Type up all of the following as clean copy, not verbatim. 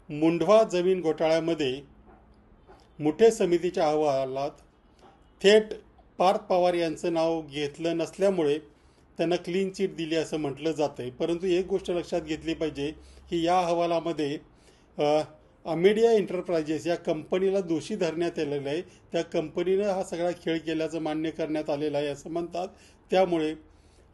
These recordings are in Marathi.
मुंढवा जमीन घोटाळ्यामध्ये मुठे समितीच्या अहवालात थेट पार्थ पवार यांचं नाव घेतलं नसल्यामुळे त्यांना क्लीन चिट दिली असं म्हटलं जातंय. परंतु एक गोष्ट लक्षात घेतली पाहिजे की या अहवालामध्ये अमेडिया एंटरप्राइजेस या कंपनीला दोषी धरण्यात आलेलं आहे. त्या कंपनीनं हा सगळा खेळ केल्याचं मान्य करण्यात आलेलं आहे असं म्हणतात. त्यामुळे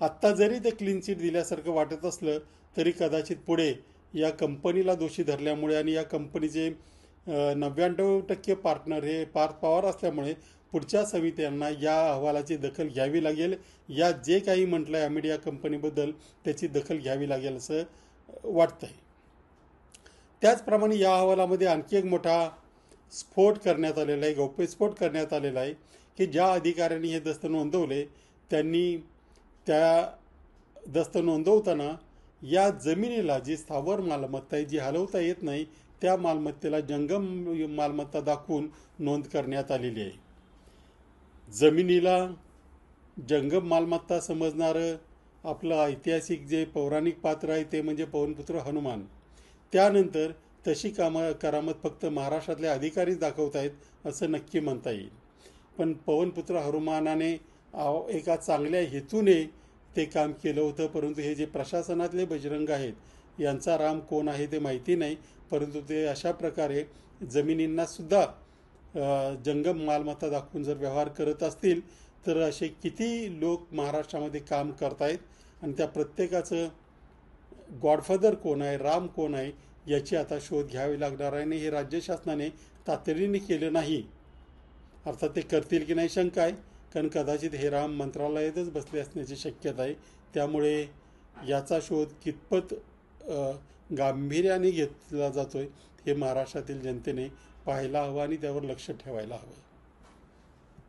आत्ता जरी ते क्लीन चिट दिल्यासारखं वाटत असलं तरी कदाचित पुढे या कंपनीला दोषी धरल्यामुळे आणि या कंपनीचे 99% पार्टनर हे पार्थ पवार असल्यामुळे पुढच्या समित्यांना या अहवालाची दखल घ्यावी लागेल. या जे काही म्हटलं आहे अमेडिया कंपनीबद्दल त्याची दखल घ्यावी लागेल असं वाटतंय. त्याचप्रमाणे या अहवालामध्ये आणखी एक मोठा स्फोट करण्यात आलेला आहे, गौप्यस्फोट करण्यात आलेला आहे की ज्या अधिकाऱ्यांनी हे दस्त नोंदवले त्यांनी त्या दस्त नोंदवताना या जमिनीला जी स्थावर मालमत्ता आहे जी हलवता येत नाही त्या मालमत्तेला जंगम मालमत्ता दाखवून नोंद करण्यात आलेली आहे. जमिनीला जंगम मालमत्ता समजणारं आपलं ऐतिहासिक जे पौराणिक पात्र आहे ते म्हणजे पवनपुत्र हनुमान. त्यानंतर तशी करामत फक्त महाराष्ट्रातले अधिकारीच दाखवत आहेत असं नक्की म्हणता येईल. पण पवनपुत्र हनुमानाने एका चांगल्या हेतूने ते काम केलं होतं. परंतु हे जे प्रशासनातले बजरंग आहेत यांचा राम कोण आहे ते माहिती नाही. परंतु ते अशा प्रकारे जमिनींना सुद्धा जंगम मालमत्ता दाखवून जर व्यवहार करत असतील तर असे किती लोक महाराष्ट्रामध्ये काम करतायत आणि त्या प्रत्येकाचं गॉडफादर कोण आहे, राम कोण आहे याची आता शोध घ्यावी लागणार आहे. आणि हे राज्य शासनाने तातडीने केलं नाही. अर्थात ते करतील की नाही शंका आहे, कारण कदाचित हे राम मंत्रालयातच बसले असण्याची शक्यता आहे. त्यामुळे याचा शोध कितपत गांभीर्याने घेतला जातोय हे महाराष्ट्रातील जनतेने पाहायला हवं आणि त्यावर लक्ष ठेवायला हवं.